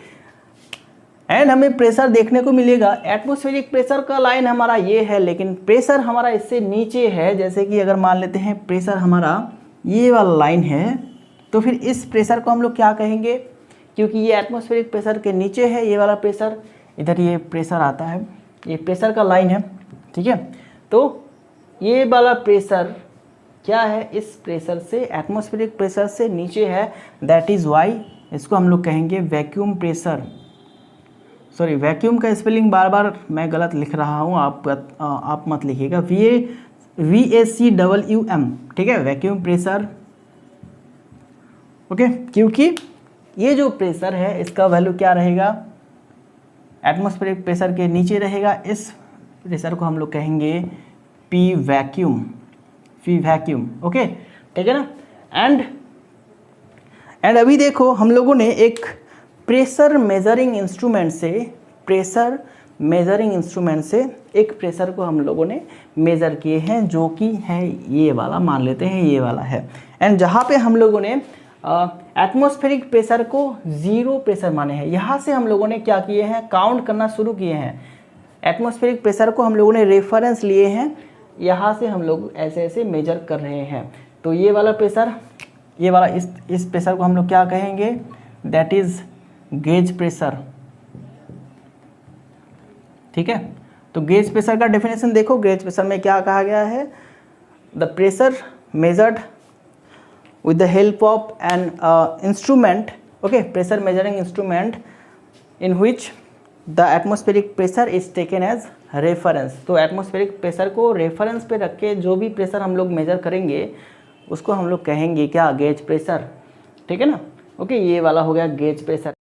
एंड हमें प्रेशर देखने को मिलेगा, एटमॉस्फेरिक प्रेशर का लाइन हमारा ये है, लेकिन प्रेशर हमारा इससे नीचे है। जैसे कि अगर मान लेते हैं प्रेशर हमारा ये वाला लाइन है, तो फिर इस प्रेशर को हम लोग क्या कहेंगे, क्योंकि ये एटमॉस्फेरिक प्रेशर के नीचे है ये वाला प्रेशर, इधर ये प्रेशर आता है, ये प्रेशर का लाइन है, ठीक है। तो ये वाला प्रेशर क्या है, इस प्रेशर से, एटमॉस्फेरिक प्रेशर से नीचे है, दैट इज़ वाई इसको हम लोग कहेंगे वैक्यूम प्रेशर। सॉरी, वैक्यूम का स्पेलिंग बार बार मैं गलत लिख रहा हूँ, आप मत लिखिएगा, VACWM, ठीक है, वैक्यूम प्रेशर। ओके, क्योंकि ये जो प्रेशर है इसका वैल्यू क्या रहेगा, एटमॉस्फेरिक प्रेशर के नीचे रहेगा। इस प्रेशर को हम लोग कहेंगे P वैक्यूम। ओके, ठीक है ना। एंड अभी देखो हम लोगों ने एक प्रेशर मेजरिंग इंस्ट्रूमेंट से एक प्रेशर को हम लोगों ने मेज़र किए हैं, जो कि है ये वाला, मान लेते हैं ये वाला है। एंड जहाँ पे हम लोगों ने एटमॉस्फेरिक प्रेशर को 0 प्रेशर माने हैं, यहाँ से हम लोगों ने क्या किए हैं, काउंट करना शुरू किए हैं। एटमॉस्फेरिक प्रेशर को हम लोगों ने रेफरेंस लिए हैं, यहाँ से हम लोग ऐसे ऐसे मेजर कर रहे हैं। तो ये वाला प्रेशर, ये वाला इस प्रेशर को हम लोग क्या कहेंगे, दैट इज़ गेज प्रेशर, ठीक है। तो गेज प्रेशर का डेफिनेशन देखो, गेज प्रेशर में क्या कहा गया है, the pressure measured with the help of an instrument, okay, pressure measuring instrument in which the atmospheric pressure is taken as reference. तो एटमॉस्फेरिक प्रेशर को रेफरेंस पे रख के जो भी प्रेशर हम लोग मेजर करेंगे उसको हम लोग कहेंगे क्या, गेज प्रेशर, ठीक है ना। ओके, ये वाला हो गया gauge pressure.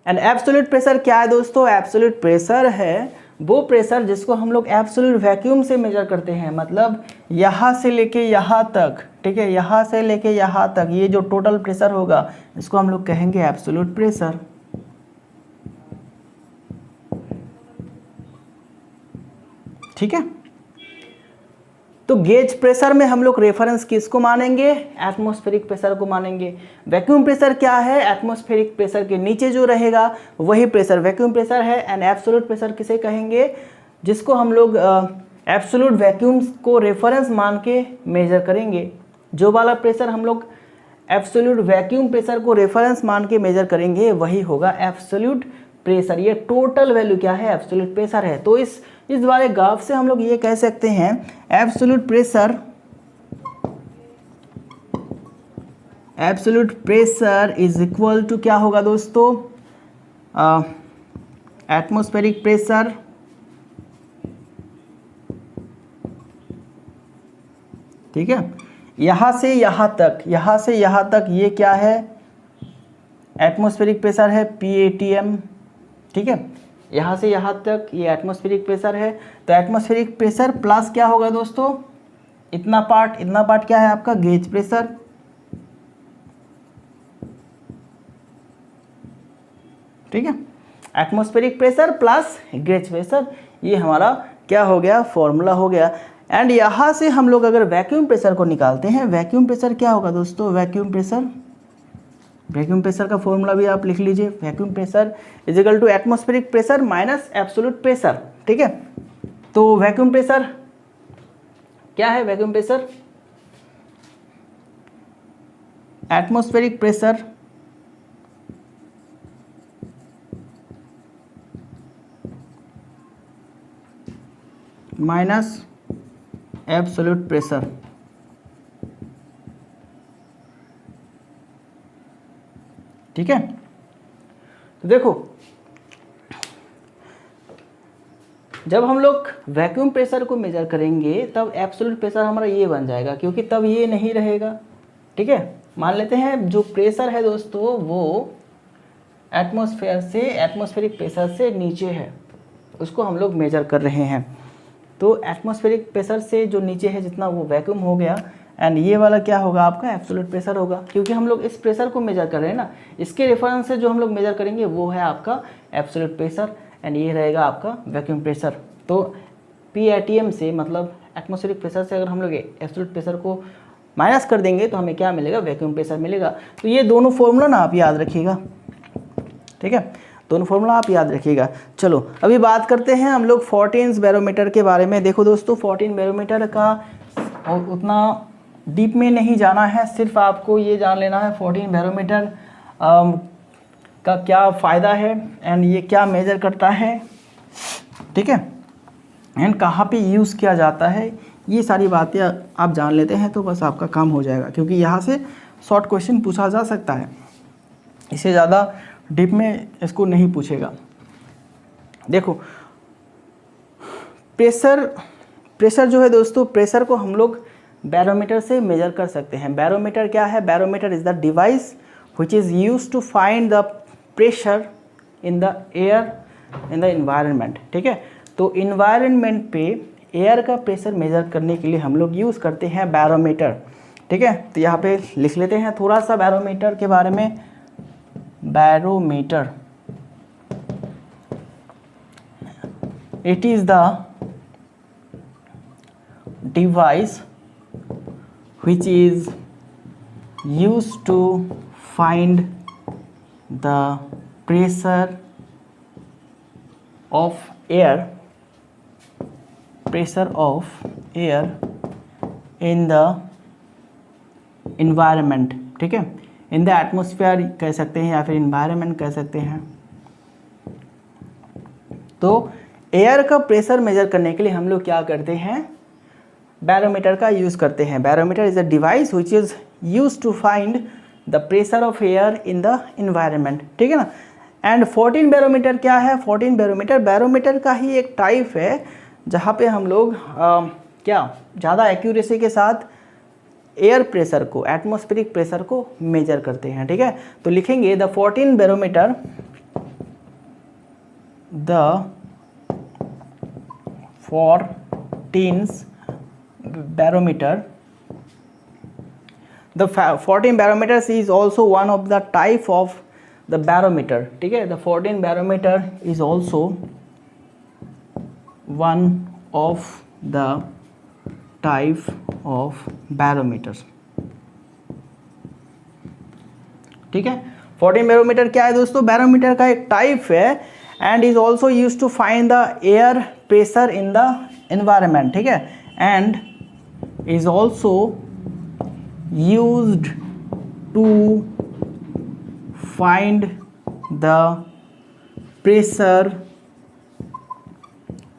And absolute pressure क्या है दोस्तों, एब्सोल्यूट प्रेशर है वो प्रेशर जिसको हम लोग एब्सोल्यूट वैक्यूम से मेजर करते हैं, मतलब यहाँ से लेके यहाँ तक, ठीक है, यहाँ से लेके यहाँ तक ये जो टोटल प्रेशर होगा इसको हम लोग कहेंगे एब्सोल्यूट प्रेशर, ठीक है। तो गेज प्रेशर में हम लोग रेफरेंस किसको मानेंगे, एटमॉस्फेरिक प्रेशर को मानेंगे। वैक्यूम प्रेशर क्या है, एटमॉस्फेरिक प्रेशर के नीचे जो रहेगा वही प्रेशर वैक्यूम प्रेशर है। एंड एब्सोल्यूट प्रेशर किसे कहेंगे, जिसको हम लोग एब्सोल्यूट वैक्यूम को रेफरेंस मान के मेजर करेंगे। जो वाला प्रेशर हम लोग एब्सोल्यूट वैक्यूम प्रेशर को रेफरेंस मान के मेजर करेंगे वही होगा एब्सोल्यूट प्रेशर। ये टोटल वैल्यू क्या है, एब्सोल्यूट प्रेशर है। तो इस वाले ग्राफ से हम लोग ये कह सकते हैं absolute pressure is equal to क्या होगा दोस्तों, एटमॉस्फेरिक प्रेशर ठीक है। यहाँ से यहाँ तक ये क्या है, एटमॉस्फेरिक प्रेशर है PATM, ठीक है। यहाँ से यहाँ तक ये एटमॉस्फेरिक प्रेशर है। तो एटमॉस्फेरिक प्रेशर प्लस क्या होगा दोस्तों, इतना पार्ट क्या है आपका, गेज प्रेशर, ठीक है। Atmospheric pressure plus gauge pressure, ये हमारा क्या हो गया, फॉर्मूला हो गया। एंड यहाँ से हम लोग अगर वैक्यूम प्रेशर को निकालते हैं, वैक्यूम प्रेशर क्या होगा दोस्तों, वैक्यूम प्रेशर का फॉर्मूला भी आप लिख लीजिए, vacuum pressure is equal to atmospheric pressure minus absolute pressure, ठीक है। तो वैक्यूम प्रेशर क्या है, vacuum pressure atmospheric pressure minus absolute pressure, ठीक है। तो देखो जब हम लोग वैक्यूम प्रेशर को मेजर करेंगे तब एब्सोल्यूट प्रेशर हमारा ये बन जाएगा, क्योंकि तब ये नहीं रहेगा, ठीक है। मान लेते हैं जो प्रेशर है दोस्तों वो एटमॉस्फेरिक प्रेशर से नीचे है, उसको हम लोग मेजर कर रहे हैं। तो एटमॉस्फेरिक प्रेशर से जो नीचे है जितना वो वैक्यूम हो गया। एंड ये वाला क्या होगा आपका, एब्सोल्यूट प्रेशर होगा, क्योंकि हम लोग इस प्रेशर को मेजर कर रहे हैं ना, इसके रेफरेंस से जो हम लोग मेजर करेंगे वो है आपका एब्सोल्यूट प्रेशर। एंड ये रहेगा आपका वैक्यूम प्रेशर। तो PATM से मतलब एटमॉस्फेरिक प्रेशर से अगर हम लोग एब्सोल्यूट प्रेशर को माइनस कर देंगे तो हमें क्या मिलेगा, वैक्यूम प्रेशर मिलेगा। तो ये दोनों फॉर्मूला ना आप याद रखिएगा, ठीक है, दोनों फॉर्मूला आप याद रखिएगा। चलो अभी बात करते हैं हम लोग 14 बैरोमीटर के बारे में। देखो दोस्तों 14 बैरोमीटर का उतना डीप में नहीं जाना है, सिर्फ आपको ये जान लेना है 14 बैरोमीटर का क्या फ़ायदा है एंड ये क्या मेजर करता है, ठीक है, एंड कहाँ पे यूज़ किया जाता है, ये सारी बातें आप जान लेते हैं तो बस आपका काम हो जाएगा, क्योंकि यहाँ से शॉर्ट क्वेश्चन पूछा जा सकता है, इससे ज़्यादा डीप में इसको नहीं पूछेगा। देखो प्रेशर जो है दोस्तों, प्रेशर को हम लोग बैरोमीटर से मेजर कर सकते हैं। बैरोमीटर क्या है, barometer is the device which is used to find the pressure in the air in the environment, ठीक है। तो इन्वायरमेंट पे एयर का प्रेशर मेजर करने के लिए हम लोग यूज़ करते हैं बैरोमीटर, ठीक है। तो यहाँ पे लिख लेते हैं थोड़ा सा बैरोमीटर के बारे में। Barometer it is the device which is used to find the pressure of air in the environment, ठीक है, इन द एटमोसफेयर कह सकते हैं या फिर इन्वायरमेंट कह सकते हैं। तो एयर का प्रेशर मेजर करने के लिए हम लोग क्या करते हैं, बैरोमीटर का यूज़ करते हैं। Barometer is a device which is use to find the pressure of air in the environment, ठीक है ना। एंड 14 बैरोमीटर क्या है, 14 बैरोमीटर का ही एक टाइप है जहाँ पे हम लोग क्या ज़्यादा एक्यूरेसी के साथ एयर प्रेशर को, एटमॉस्फेरिक प्रेशर को मेजर करते हैं, ठीक है। तो लिखेंगे the 14 barometer, the 14 barometer, the 14 barometers is also one of the type of the barometer, ठीक है। the 14 barometer is also one of the type of barometers, ठीक है। 14 बैरोमीटर क्या है दोस्तों, बैरोमीटर का एक टाइप है and is also use to find the air pressure in the environment, ठीक है, and is also used to find the pressure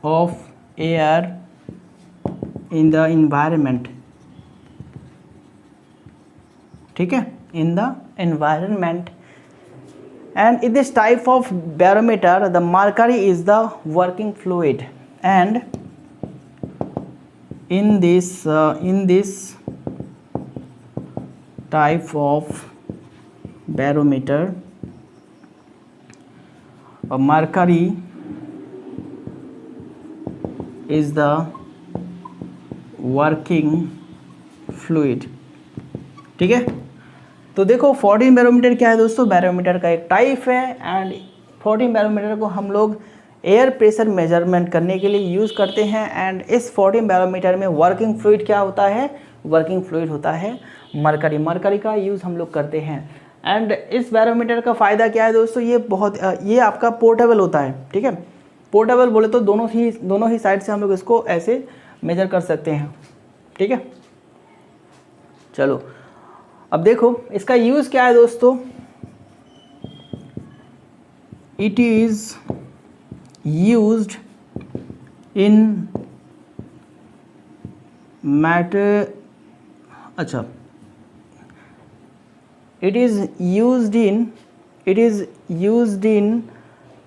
of air in the environment, ठीक है, in the environment. And in this type of barometer the mercury is the working fluid, and in this type of barometer mercury is the working fluid, ठीक है। तो देखो 14 barometer क्या है दोस्तों, barometer का एक टाइप है एंड 14 बैरोमीटर को हम लोग एयर प्रेशर मेजरमेंट करने के लिए यूज़ करते हैं। एंड इस 14 बैरोमीटर में वर्किंग फ्लूइड क्या होता है, वर्किंग फ्लूइड होता है मरकरी, मरकरी का यूज़ हम लोग करते हैं। एंड इस बैरोमीटर का फ़ायदा क्या है दोस्तों, ये आपका पोर्टेबल होता है, ठीक है। पोर्टेबल बोले तो दोनों ही साइड से हम लोग इसको ऐसे मेजर कर सकते हैं, ठीक है। चलो अब देखो इसका यूज़ क्या है दोस्तों, it is used in matter, अच्छा, it is used in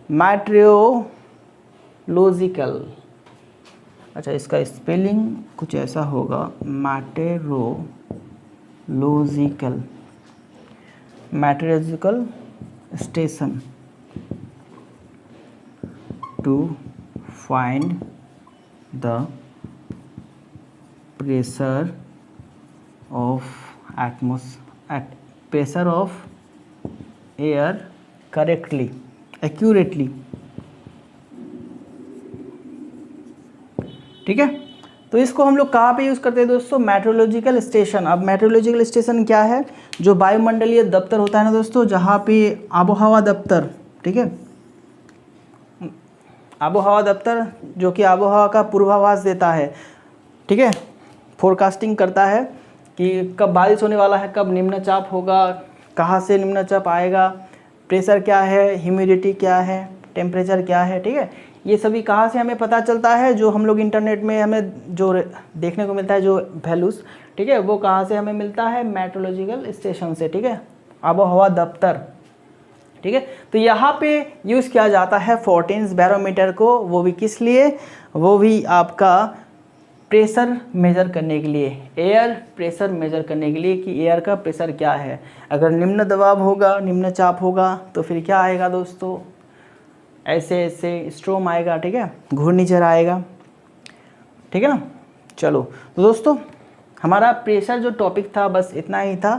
meteorological, अच्छा इसका स्पेलिंग कुछ ऐसा होगा, meteorological station to find the pressure of pressure of air correctly, accurately, ठीक है। तो इसको हम लोग कहाँ पे यूज़ करते हैं दोस्तों? Metrological station. अब मेट्रोलॉजिकल स्टेशन क्या है? जो वायुमंडलीय दफ्तर होता है ना दोस्तों, जहाँ पे आबोहवा दफ्तर, ठीक है, आबोहवा दफ्तर जो कि आबोहवा का पूर्वाभास देता है, ठीक है, फोरकास्टिंग करता है कि कब बारिश होने वाला है, कब निम्नचाप होगा, कहाँ से निम्नचाप आएगा, प्रेशर क्या है, ह्यूमिडिटी क्या है, टेम्परेचर क्या है, ठीक है। ये सभी कहाँ से हमें पता चलता है? जो हम लोग इंटरनेट में हमें जो देखने को मिलता है, जो वैल्यूज़, ठीक है, वो कहाँ से हमें मिलता है? मेट्रोलॉजिकल स्टेशन से, ठीक है, आबोहवा दफ्तर, ठीक है। तो यहाँ पे यूज़ किया जाता है 14 बैरोमीटर को, वो भी किस लिए? वो भी आपका प्रेशर मेज़र करने के लिए, एयर प्रेशर मेज़र करने के लिए कि एयर का प्रेशर क्या है। अगर निम्न दबाव होगा, निम्नचाप होगा, तो फिर क्या आएगा दोस्तों? ऐसे ऐसे स्ट्रोम आएगा, ठीक है, घूर्णिझड़ आएगा, ठीक है ना। चलो तो दोस्तों, हमारा प्रेशर जो टॉपिक था बस इतना ही था।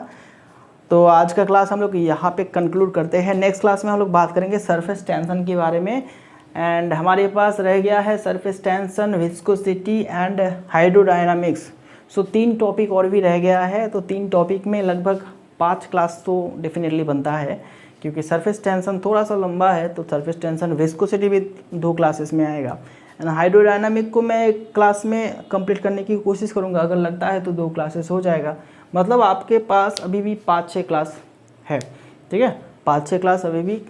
तो आज का क्लास हम लोग यहाँ पे कंक्लूड करते हैं। नेक्स्ट क्लास में हम लोग बात करेंगे सरफेस टेंशन के बारे में। एंड हमारे पास रह गया है surface tension, viscosity and hydrodynamics. So 3 topic और भी रह गया है। तो 3 टॉपिक में लगभग 5 क्लास तो डेफिनेटली बनता है, क्योंकि सरफेस टेंशन थोड़ा सा लंबा है। तो सरफेस टेंशन, विस्कोसिटी भी 2 क्लासेस में आएगा। एंड हाइड्रोडायनामिक को मैं एक क्लास में कंप्लीट करने की कोशिश करूँगा, अगर लगता है तो 2 क्लासेस हो जाएगा। मतलब आपके पास अभी भी 5-6 क्लास है, ठीक है, 5-6 क्लास अभी भी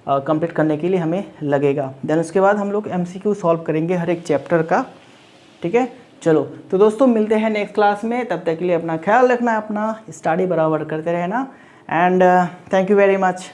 कंप्लीट करने के लिए हमें लगेगा। देन उसके बाद हम लोग MCQ सॉल्व करेंगे हर एक चैप्टर का, ठीक है। चलो तो दोस्तों, मिलते हैं नेक्स्ट क्लास में। तब तक के लिए अपना ख्याल रखना, अपना स्टडी बराबर करते रहना। And thank you very much.